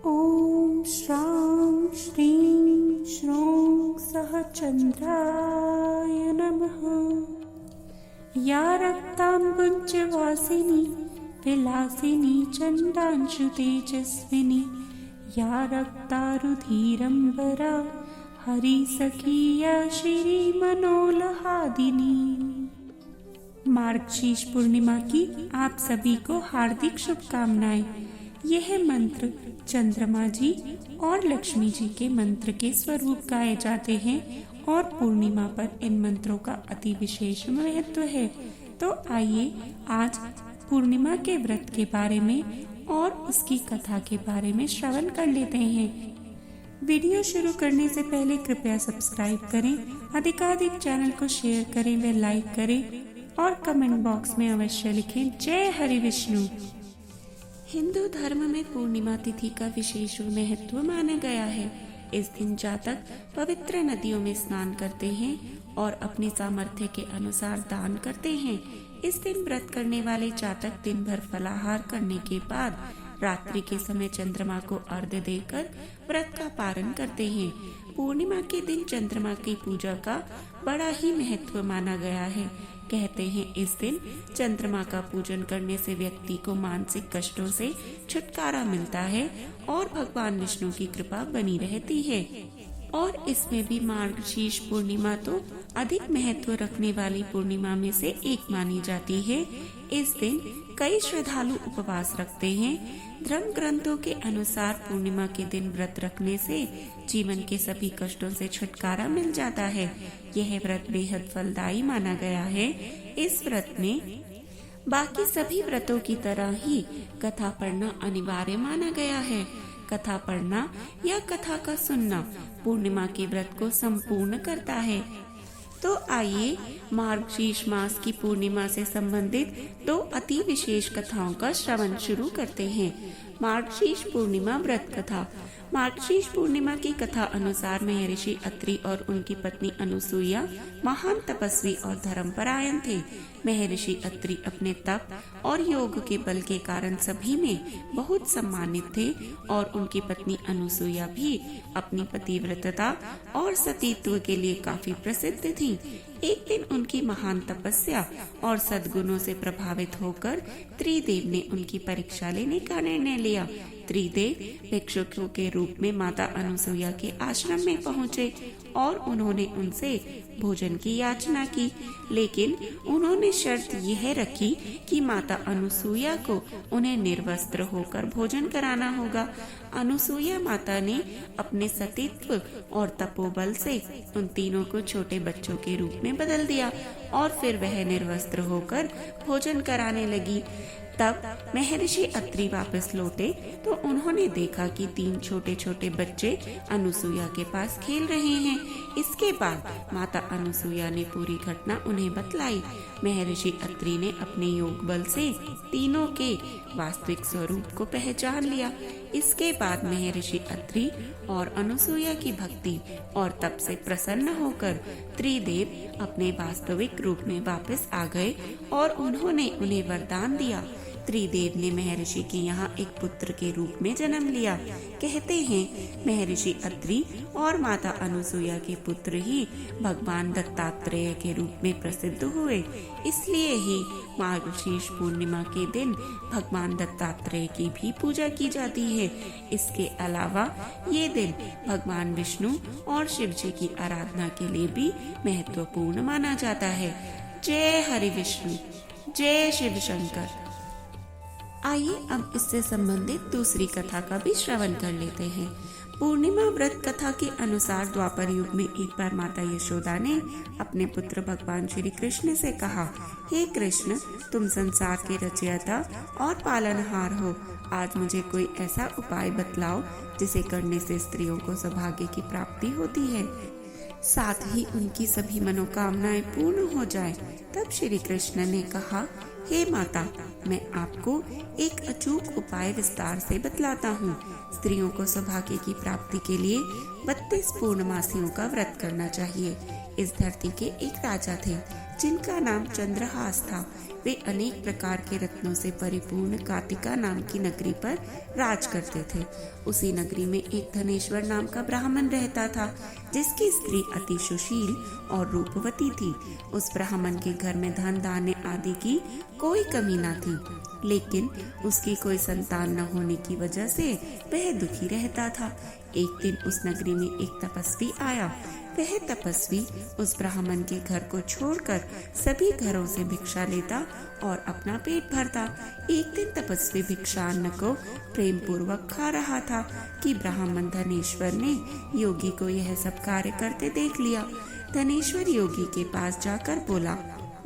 ॐ श्रां श्रीं श्रों सः चन्द्राय नमः। या रक्ताम्बुजवासिनी विलासिनी चण्डांशु तेजस्विनी या रक्तारुधिरम्बरा हरिसखिया श्रीमनोलहादिनी। मार्गशीर्ष पूर्णिमा की आप सभी को हार्दिक शुभकामनाएं। यह मंत्र चंद्रमा जी और लक्ष्मी जी के मंत्र के स्वरूप गाए जाते हैं और पूर्णिमा पर इन मंत्रों का अति विशेष महत्व है। तो आइए आज पूर्णिमा के व्रत के बारे में और उसकी कथा के बारे में श्रवण कर लेते हैं। वीडियो शुरू करने से पहले कृपया सब्सक्राइब करें, अधिकाधिक चैनल को शेयर करें व लाइक करें और कमेंट बॉक्स में अवश्य लिखें जय हरि विष्णु। हिंदू धर्म में पूर्णिमा तिथि का विशेष महत्व माना गया है। इस दिन जातक पवित्र नदियों में स्नान करते हैं और अपनी सामर्थ्य के अनुसार दान करते हैं। इस दिन व्रत करने वाले जातक दिन भर फलाहार करने के बाद रात्रि के समय चंद्रमा को अर्घ्य देकर व्रत का पारण करते हैं। पूर्णिमा के दिन चंद्रमा की पूजा का बड़ा ही महत्व माना गया है। कहते हैं इस दिन चंद्रमा का पूजन करने से व्यक्ति को मानसिक कष्टों से छुटकारा मिलता है और भगवान विष्णु की कृपा बनी रहती है। और इसमें भी मार्गशीर्ष पूर्णिमा तो अधिक महत्व रखने वाली पूर्णिमा में से एक मानी जाती है। इस दिन कई श्रद्धालु उपवास रखते हैं। धर्म ग्रंथों के अनुसार पूर्णिमा के दिन व्रत रखने से जीवन के सभी कष्टों से छुटकारा मिल जाता है। यह व्रत बेहद फलदायी माना गया है। इस व्रत में बाकी सभी व्रतों की तरह ही कथा पढ़ना अनिवार्य माना गया है। कथा पढ़ना या कथा का सुनना पूर्णिमा के व्रत को संपूर्ण करता है। तो आइए मार्गशीर्ष मास की पूर्णिमा से संबंधित दो अति विशेष कथाओं का श्रवण शुरू करते हैं। मार्गशीर्ष पूर्णिमा व्रत कथा। मार्गशीर्ष पूर्णिमा की कथा अनुसार महर्षि अत्रि और उनकी पत्नी अनुसुईया महान तपस्वी और धर्मपरायण थे। महर्षि अत्रि अपने तप और योग के बल के कारण सभी में बहुत सम्मानित थे और उनकी पत्नी अनुसुईया भी अपनी पतिव्रतता और सतीत्व के लिए काफी प्रसिद्ध थी। एक दिन उनकी महान तपस्या और सद्गुणों से प्रभावित होकर त्रिदेव ने उनकी परीक्षा लेने का निर्णय लिया। त्रिदेव भिक्षुकों के रूप में माता अनुसुईया के आश्रम में पहुँचे और उन्होंने उनसे भोजन की याचना की, लेकिन उन्होंने शर्त यह रखी कि माता अनुसुईया को उन्हें निर्वस्त्र होकर भोजन कराना होगा। अनुसुईया माता ने अपने सतीत्व और तपोबल से उन तीनों को छोटे बच्चों के रूप में बदल दिया और फिर वह निर्वस्त्र होकर भोजन कराने लगी। तब महर्षि अत्रि वापस लौटे तो उन्होंने देखा कि तीन छोटे छोटे बच्चे अनुसुईया के पास खेल रहे हैं। इसके बाद माता अनुसुईया ने पूरी घटना उन्हें बतलाई। महर्षि अत्रि ने अपने योग बल से तीनों के वास्तविक स्वरूप को पहचान लिया। इसके बाद महर्षि अत्रि और अनुसुईया की भक्ति और तप से प्रसन्न होकर त्रिदेव अपने वास्तविक रूप में वापस आ गए और उन्होंने उन्हें वरदान दिया। त्रिदेव ने महर्षि के यहाँ एक पुत्र के रूप में जन्म लिया। कहते हैं महर्षि अत्रि और माता अनुसुईया के पुत्र ही भगवान दत्तात्रेय के रूप में प्रसिद्ध हुए। इसलिए ही मार्गशीर्ष पूर्णिमा के दिन भगवान दत्तात्रेय की भी पूजा की जाती है। इसके अलावा ये दिन भगवान विष्णु और शिव जी की आराधना के लिए भी महत्वपूर्ण माना जाता है। जय हरि विष्णु, जय शिव शंकर। आइए अब इससे संबंधित दूसरी कथा का भी श्रवण कर लेते हैं। पूर्णिमा व्रत कथा के अनुसार द्वापर युग में एक बार माता यशोदा ने अपने पुत्र भगवान श्री कृष्ण से कहा, हे कृष्ण, तुम संसार के रचयिता और पालनहार हो। आज मुझे कोई ऐसा उपाय बतलाओ जिसे करने से स्त्रियों को सौभाग्य की प्राप्ति होती है, साथ ही उनकी सभी मनोकामनाएं पूर्ण हो जाए। तब श्री कृष्ण ने कहा, हे माता, मैं आपको एक अचूक उपाय विस्तार से बतलाता हूँ। स्त्रियों को सौभाग्य की प्राप्ति के लिए 32 पूर्णमासियों का व्रत करना चाहिए। इस धरती के एक राजा थे जिनका नाम चंद्रहास था। वे अनेक प्रकार के रत्नों से परिपूर्ण कातिका नाम की नगरी पर राज करते थे। उसी नगरी में एक धनेश्वर नाम का ब्राह्मण रहता था जिसकी स्त्री अति सुशील और रूपवती थी। उस ब्राह्मण के घर में धन धान्य आदि की कोई कमी न थी, लेकिन उसकी कोई संतान न होने की वजह से वह दुखी रहता था। एक दिन उस नगरी में एक तपस्वी आया। वह तपस्वी उस ब्राह्मण के घर को छोड़कर सभी घरों से भिक्षा लेता और अपना पेट भरता। एक दिन तपस्वी भिक्षान्न को प्रेम पूर्वक खा रहा था कि ब्राह्मण धनेश्वर ने योगी को यह सब कार्य करते देख लिया। धनेश्वर योगी के पास जाकर बोला,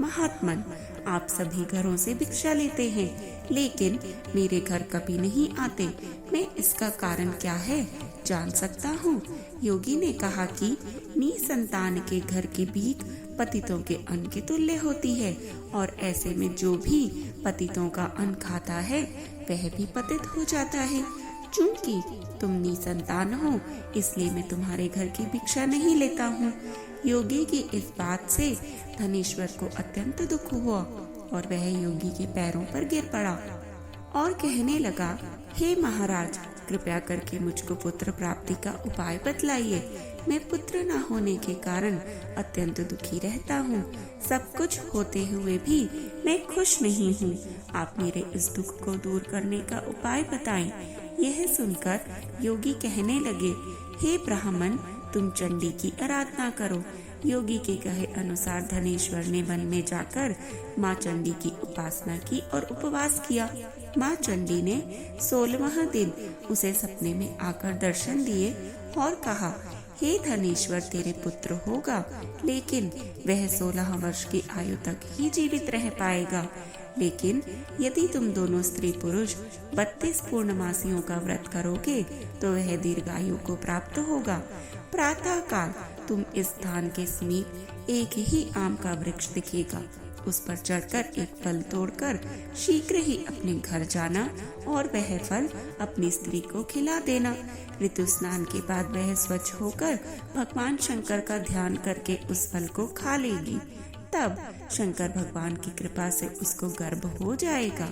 महात्मन, आप सभी घरों से भिक्षा लेते हैं, लेकिन मेरे घर कभी नहीं आते। मैं इसका कारण क्या है जान सकता हूँ? योगी ने कहा कि निसंतान के घर की भीख पतितों के अन्न के तुल्य होती है, और ऐसे में जो भी पतितों का अन्न खाता है वह भी पतित हो जाता है। चूंकि तुम निसंतान हो, इसलिए मैं तुम्हारे घर की भिक्षा नहीं लेता हूँ। योगी की इस बात से धनेश्वर को अत्यंत दुख हुआ और वह योगी के पैरों पर गिर पड़ा और कहने लगा, हे महाराज, कृपया करके मुझको पुत्र प्राप्ति का उपाय बतलाइए। मैं पुत्र न होने के कारण अत्यंत दुखी रहता हूँ। सब कुछ होते हुए भी मैं खुश नहीं हूँ। आप मेरे इस दुख को दूर करने का उपाय बताएं। यह सुनकर योगी कहने लगे, हे ब्राह्मण, तुम चंडी की आराधना करो। योगी के कहे अनुसार धनेश्वर ने वन में जाकर माँ चंडी की उपासना की और उपवास किया। माँ चंडी ने 16वें दिन उसे सपने में आकर दर्शन दिए और कहा, हे धनेश्वर, तेरे पुत्र होगा, लेकिन वह 16 वर्ष की आयु तक ही जीवित रह पाएगा। लेकिन यदि तुम दोनों स्त्री पुरुष 32 पूर्णमासियों का व्रत करोगे तो वह दीर्घायु को प्राप्त होगा। प्रातः काल तुम इस स्थान के समीप एक ही आम का वृक्ष दिखेगा। उस पर चढ़कर एक फल तोड़कर शीघ्र ही अपने घर जाना और वह फल अपनी स्त्री को खिला देना। ऋतु स्नान के बाद वह स्वच्छ होकर भगवान शंकर का ध्यान करके उस फल को खा लेगी। तब शंकर भगवान की कृपा से उसको गर्भ हो जाएगा।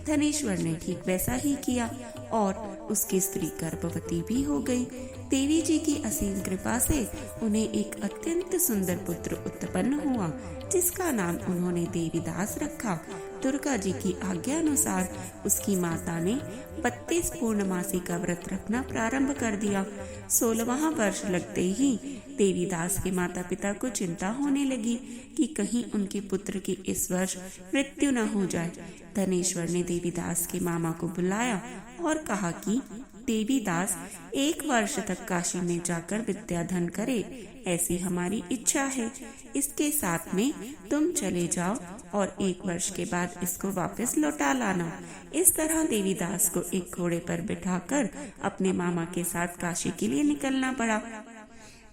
धनेश्वर ने ठीक वैसा ही किया और उसकी स्त्री गर्भवती भी हो गई। देवी जी की असीम कृपा से उन्हें एक अत्यंत सुंदर पुत्र उत्पन्न हुआ, जिसका नाम उन्होंने देवीदास रखा। दुर्गा जी की आज्ञा अनुसार उसकी माता ने 32 पूर्णमासी का व्रत रखना प्रारंभ कर दिया। 16वां वर्ष लगते ही देवीदास के माता पिता को चिंता होने लगी कि कहीं उनके पुत्र की इस वर्ष मृत्यु न हो जाए। धनेश्वर ने देवीदास के मामा को बुलाया और कहा कि देवीदास 1 वर्ष तक काशी में जाकर विद्याधन करे, ऐसी हमारी इच्छा है। इसके साथ में तुम चले जाओ और 1 वर्ष के बाद इसको वापस लौटा लाना। इस तरह देवीदास को एक घोड़े पर बिठाकर अपने मामा के साथ काशी के लिए निकलना पड़ा।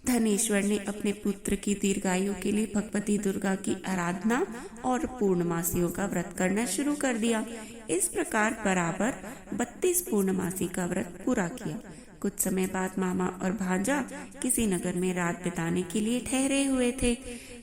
धनेश्वर ने अपने पुत्र की दीर्घायु के लिए भगवती दुर्गा की आराधना और पूर्णमासियों का व्रत करना शुरू कर दिया। इस प्रकार बराबर 32 पूर्णमासी का व्रत पूरा किया। कुछ समय बाद मामा और भांजा किसी नगर में रात बिताने के लिए ठहरे हुए थे।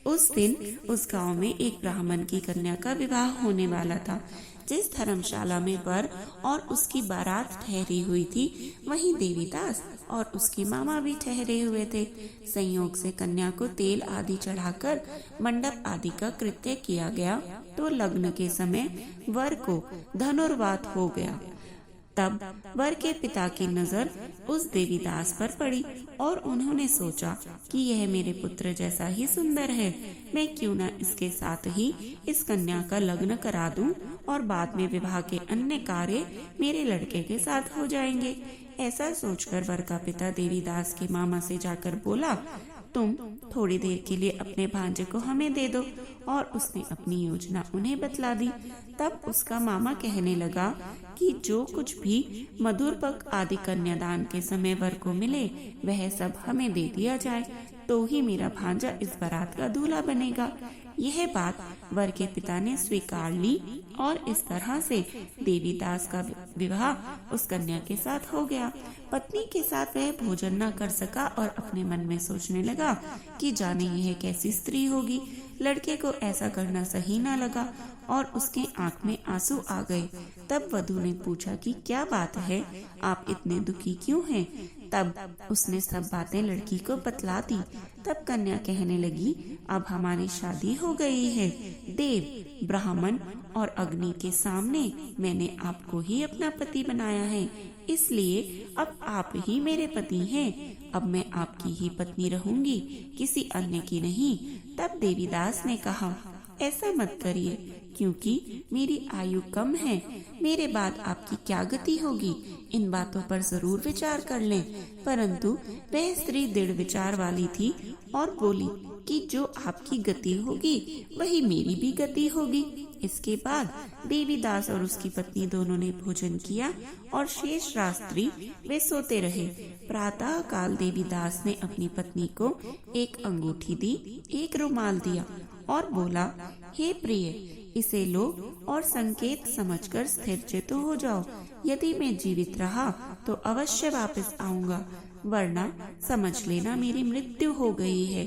उस दिन उस गांव में एक ब्राह्मण की कन्या का विवाह होने वाला था। जिस धर्मशाला में वर और उसकी बारात ठहरी हुई थी, वहीं देवीदास और उसके मामा भी ठहरे हुए थे। संयोग से कन्या को तेल आदि चढ़ाकर मंडप आदि का कृत्य किया गया तो लग्न के समय वर को धनुर्वात हो गया। तब वर के पिता की नजर उस देवीदास पर पड़ी और उन्होंने सोचा कि यह मेरे पुत्र जैसा ही सुंदर है, मैं क्यों न इसके साथ ही इस कन्या का लग्न करा दूं और बाद में विवाह के अन्य कार्य मेरे लड़के के साथ हो जाएंगे। ऐसा सोचकर वर का पिता देवीदास के मामा से जाकर बोला, तुम थोड़ी देर के लिए अपने भांजे को हमें दे दो। और उसने अपनी योजना उन्हें बतला दी। तब उसका मामा कहने लगा कि जो कुछ भी मधुर पक आदि कन्यादान के समय वर को मिले वह सब हमें दे दिया जाए, तो ही मेरा भांजा इस बारात का दूल्हा बनेगा। यह बात वर के पिता ने स्वीकार ली और इस तरह से देवीदास का विवाह उस कन्या के साथ हो गया। पत्नी के साथ वह भोजन न कर सका और अपने मन में सोचने लगा कि जाने यह कैसी स्त्री होगी। लड़के को ऐसा करना सही न लगा और उसके आंख में आंसू आ गए। तब वधू ने पूछा कि क्या बात है, आप इतने दुखी क्यों हैं? तब उसने सब बातें लड़की को बतला दी। तब कन्या कहने लगी, अब हमारी शादी हो गई है। देव, ब्राह्मण और अग्नि के सामने मैंने आपको ही अपना पति बनाया है, इसलिए अब आप ही मेरे पति हैं। अब मैं आपकी ही पत्नी रहूंगी, किसी अन्य की नहीं। तब देवीदास ने कहा, ऐसा मत करिए, क्योंकि मेरी आयु कम है। मेरे बाद आपकी क्या गति होगी, इन बातों पर जरूर विचार कर लें। परंतु वह स्त्री दृढ़ विचार वाली थी और बोली कि जो आपकी गति होगी वही मेरी भी गति होगी। इसके बाद देवीदास और उसकी पत्नी दोनों ने भोजन किया और शेष रात्रि वे सोते रहे। प्रातः काल देवीदास ने अपनी पत्नी को एक अंगूठी दी, एक रुमाल दिया और बोला, हे प्रिय, इसे लो और संकेत समझकर स्थिर चित्त हो जाओ। यदि मैं जीवित रहा तो अवश्य वापस आऊंगा, वरना समझ लेना मेरी मृत्यु हो गई है।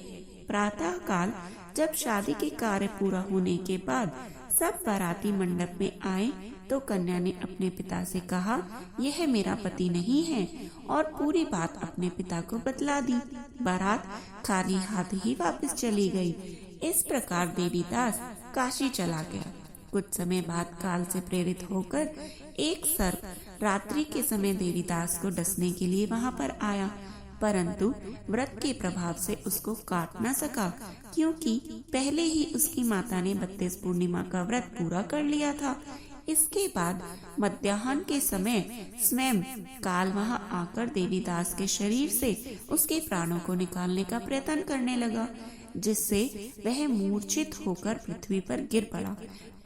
प्रातः काल जब शादी के कार्य पूरा होने के बाद सब बाराती मंडप में आए तो कन्या ने अपने पिता से कहा, यह मेरा पति नहीं है, और पूरी बात अपने पिता को बतला दी। बारात खाली हाथ ही वापस चली गई। इस प्रकार देवीदास काशी चला गया। कुछ समय बाद काल से प्रेरित होकर एक सर्प रात्रि के समय देवीदास को डसने के लिए वहां पर आया, परंतु व्रत के प्रभाव से उसको काट न सका, क्योंकि पहले ही उसकी माता ने 32 पूर्णिमा का व्रत पूरा कर लिया था। इसके बाद मध्याह्न के समय स्वयं काल वहां आकर देवीदास के शरीर से उसके प्राणों को निकालने का प्रयत्न करने लगा, जिससे वह मूर्छित होकर पृथ्वी पर गिर पड़ा।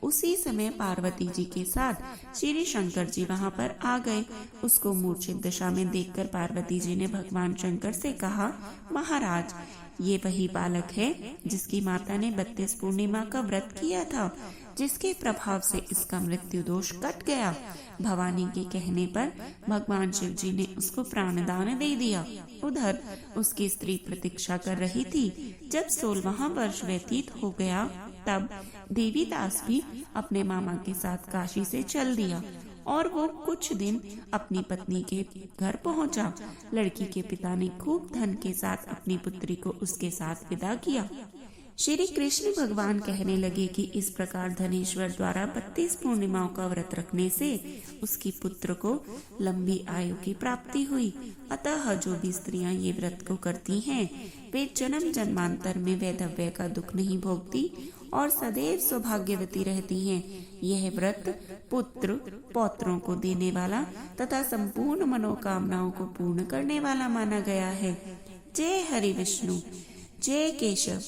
उसी समय पार्वती जी के साथ श्री शंकर जी वहां पर आ गए। उसको मूर्छित दशा में देखकर पार्वती जी ने भगवान शंकर से कहा, महाराज, ये वही बालक है जिसकी माता ने 32 पूर्णिमा का व्रत किया था, जिसके प्रभाव से इसका मृत्यु दोष कट गया। भवानी के कहने पर भगवान शिव जी ने उसको प्राणदान दे दिया। उधर उसकी स्त्री प्रतीक्षा कर रही थी। जब 16वां वर्ष व्यतीत हो गया तब देवीदास भी अपने मामा के साथ काशी से चल दिया और वो कुछ दिन अपनी पत्नी के घर पहुंचा। लड़की के पिता ने खूब धन के साथ अपनी पुत्री को उसके साथ विदा किया। श्री कृष्ण भगवान कहने लगे कि इस प्रकार धनेश्वर द्वारा 32 पूर्णिमाओं का व्रत रखने से उसकी पुत्र को लंबी आयु की प्राप्ति हुई। अतः जो भी स्त्रियां ये व्रत को करती हैं, वे जन्म जन्मांतर में वैधव्य का दुख नहीं भोगती और सदैव सौभाग्यवती रहती हैं। यह व्रत पुत्र पौत्रों को देने वाला तथा संपूर्ण मनोकामनाओं को पूर्ण करने वाला माना गया है। जय हरि विष्णु, जय केशव।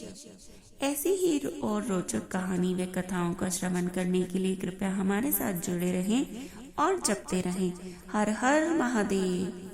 ऐसी ही और रोचक कहानी व कथाओं का श्रवण करने के लिए कृपया हमारे साथ जुड़े रहें और जपते रहें। हर हर महादेव।